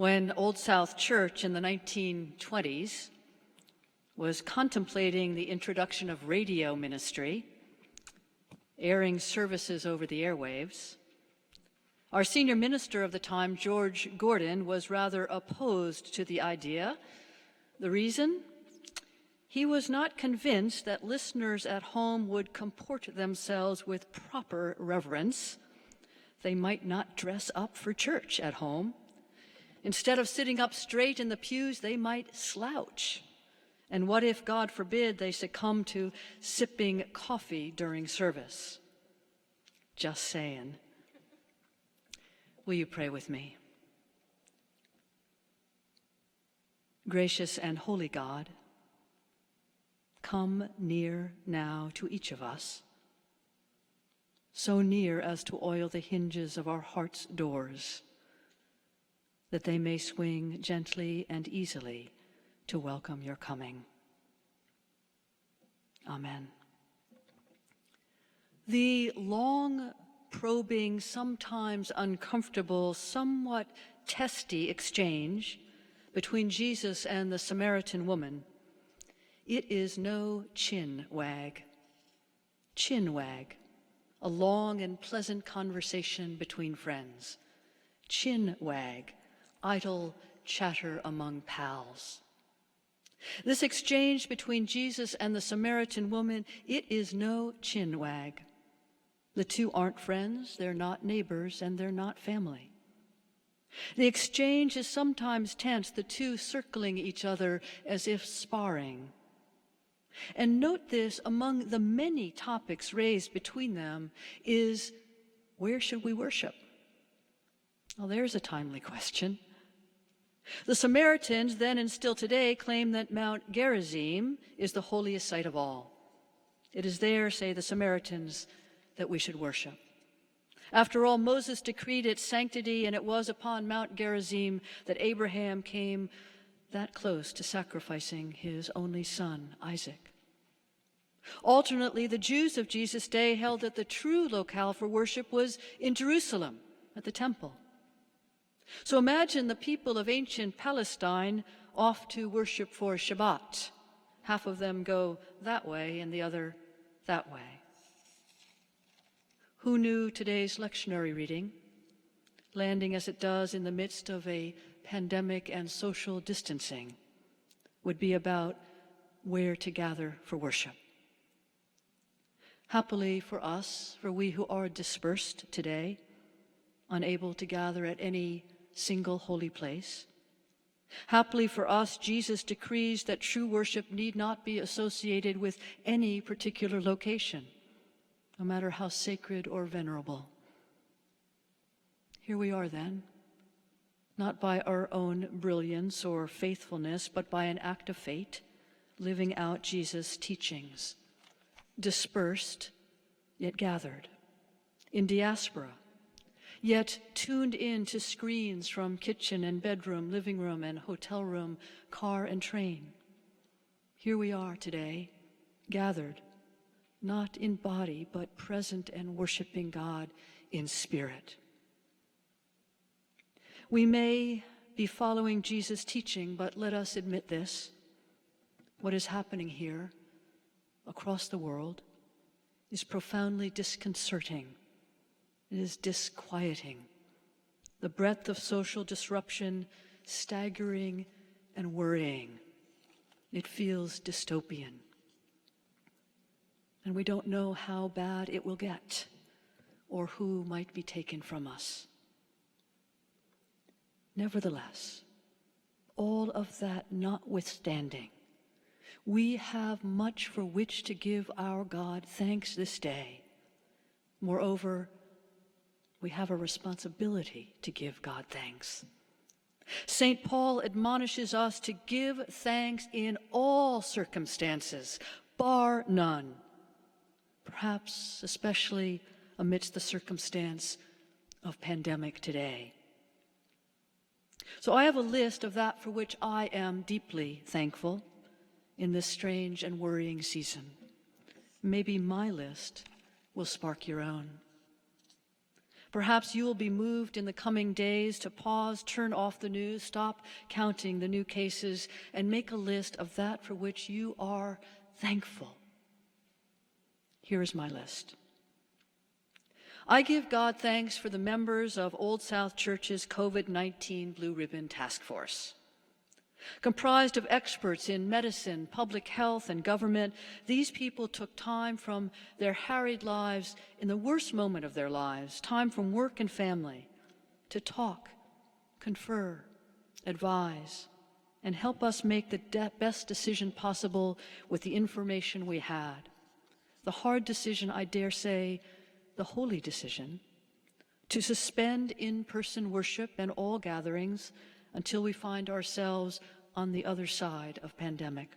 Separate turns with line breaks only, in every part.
When Old South Church in the 1920s was contemplating the introduction of radio ministry, airing services over the airwaves, our senior minister of the time, George Gordon, was rather opposed to the idea. The reason? He was not convinced that listeners at home would comport themselves with proper reverence. They might not dress up for church at home. Instead of sitting up straight in the pews, they might slouch. And what if, God forbid, they succumb to sipping coffee during service? Just saying. Will you pray with me? Gracious and holy God, come near now to each of us, so near as to oil the hinges of our heart's doors, that they may swing gently and easily to welcome your coming. Amen. The long, probing, sometimes uncomfortable, somewhat testy exchange between Jesus and the Samaritan woman, it is no chin wag. Chin wag, a long and pleasant conversation between friends. Chin wag, idle chatter among pals. This exchange between Jesus and the Samaritan woman, it is no chin wag. The two aren't friends, they're not neighbors, and they're not family. The exchange is sometimes tense, the two circling each other as if sparring. And note this, among the many topics raised between them is, where should we worship? Well, there's a timely question. The Samaritans, then and still today, claim that Mount Gerizim is the holiest site of all. It is there, say the Samaritans, that we should worship. After all, Moses decreed its sanctity, and it was upon Mount Gerizim that Abraham came that close to sacrificing his only son, Isaac. Alternately, the Jews of Jesus' day held that the true locale for worship was in Jerusalem, at the temple. So imagine the people of ancient Palestine off to worship for Shabbat. Half of them go that way and the other that way. Who knew today's lectionary reading, landing as it does in the midst of a pandemic and social distancing, would be about where to gather for worship? Happily for us, for we who are dispersed today, unable to gather at any single holy place, happily for us, Jesus decrees that true worship need not be associated with any particular location, no matter how sacred or venerable. Here we are then, not by our own brilliance or faithfulness, but by an act of fate, living out Jesus' teachings, dispersed, yet gathered, in diaspora, yet tuned in to screens from kitchen and bedroom, living room and hotel room, car and train. Here we are today, gathered, not in body, but present and worshiping God in spirit. We may be following Jesus' teaching, but let us admit this: what is happening here across the world is profoundly disconcerting. It is disquieting. The breadth of social disruption, staggering and worrying. It feels dystopian. And we don't know how bad it will get or who might be taken from us. Nevertheless, all of that notwithstanding, we have much for which to give our God thanks this day. Moreover, we have a responsibility to give God thanks. St. Paul admonishes us to give thanks in all circumstances, bar none, perhaps especially amidst the circumstance of pandemic today. So I have a list of that for which I am deeply thankful in this strange and worrying season. Maybe my list will spark your own. Perhaps you will be moved in the coming days to pause, turn off the news, stop counting the new cases, and make a list of that for which you are thankful. Here is my list. I give God thanks for the members of Old South Church's COVID-19 Blue Ribbon Task Force. Comprised of experts in medicine, public health, and government, these people took time from their harried lives in the worst moment of their lives, time from work and family, to talk, confer, advise, and help us make the best decision possible with the information we had. The hard decision, I dare say, the holy decision, to suspend in-person worship and all gatherings until we find ourselves on the other side of pandemic.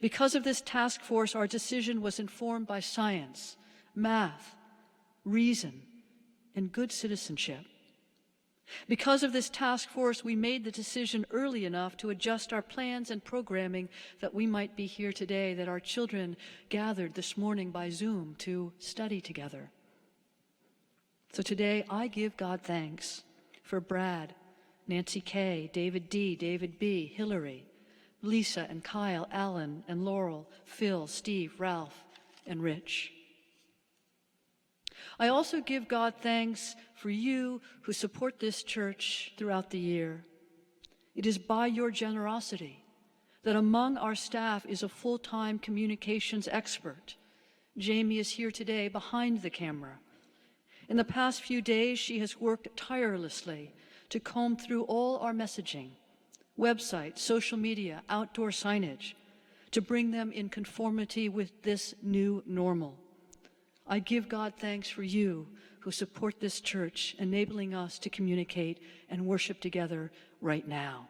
Because of this task force, our decision was informed by science, math, reason, and good citizenship. Because of this task force, we made the decision early enough to adjust our plans and programming that we might be here today, that our children gathered this morning by Zoom to study together. So today, I give God thanks for Brad, Nancy K., David D., David B., Hillary, Lisa and Kyle, Alan and Laurel, Phil, Steve, Ralph, and Rich. I also give God thanks for you who support this church throughout the year. It is by your generosity that among our staff is a full-time communications expert. Jamie is here today behind the camera. In the past few days, she has worked tirelessly to comb through all our messaging, website, social media, outdoor signage, to bring them in conformity with this new normal. I give God thanks for you who support this church, enabling us to communicate and worship together right now.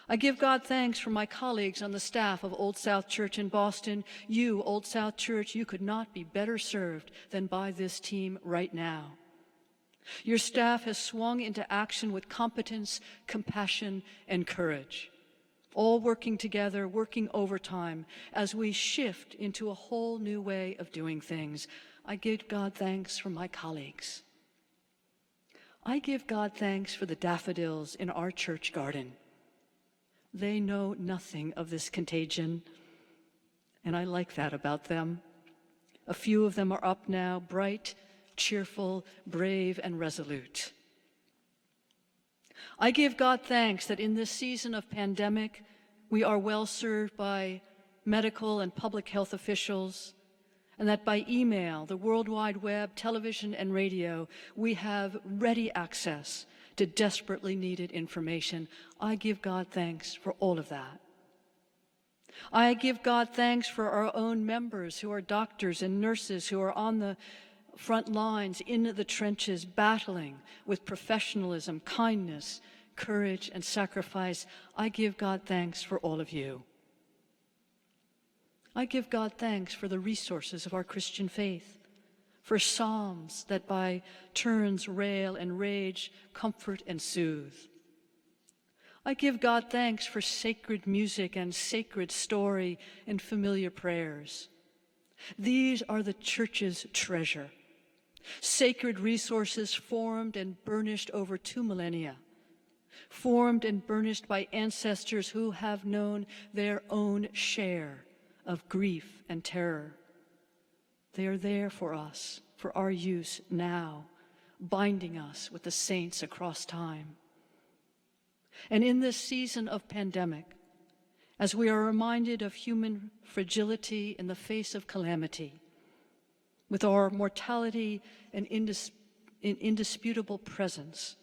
I give God thanks for my colleagues on the staff of Old South Church in Boston. You, Old South Church, you could not be better served than by this team right now. Your staff has swung into action with competence, compassion, and courage, all working together, working overtime as we shift into a whole new way of doing things. I give God thanks for my colleagues. I give God thanks for the daffodils in our church garden. They know nothing of this contagion, and I like that about them. A few of them are up now, bright, cheerful, brave, and resolute. I give God thanks that in this season of pandemic, we are well served by medical and public health officials, and that by email, the World Wide Web, television, and radio, we have ready access to desperately needed information. I give God thanks for all of that. I give God thanks for our own members who are doctors and nurses who are on the front lines, in the trenches, battling with professionalism, kindness, courage, and sacrifice. I give God thanks for all of you. I give God thanks for the resources of our Christian faith, for psalms that by turns rail and rage, comfort and soothe. I give God thanks for sacred music and sacred story and familiar prayers. These are the church's treasure, sacred resources formed and burnished over 2 millennia, formed and burnished by ancestors who have known their own share of grief and terror. They are there for us, for our use now, binding us with the saints across time. And in this season of pandemic, as we are reminded of human fragility in the face of calamity, with our mortality and indisputable presence,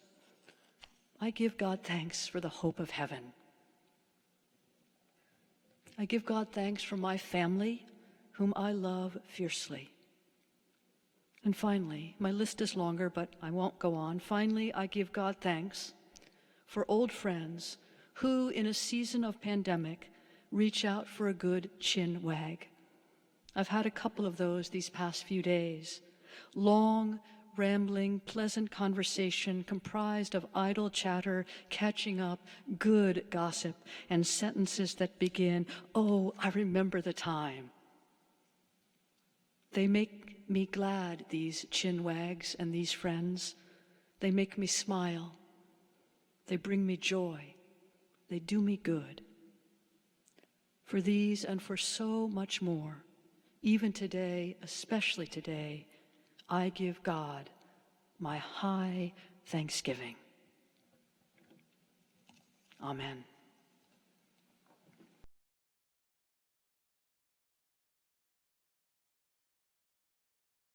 I give God thanks for the hope of heaven. I give God thanks for my family, whom I love fiercely. And finally, my list is longer, but I won't go on. Finally, I give God thanks for old friends who, in a season of pandemic, reach out for a good chin wag. I've had a couple of those these past few days. Long, rambling, pleasant conversation comprised of idle chatter, catching up, good gossip, and sentences that begin, "Oh, I remember the time." They make me glad, these chin wags and these friends. They make me smile. They bring me joy. They do me good. For these and for so much more, even today, especially today, I give God my high thanksgiving. Amen.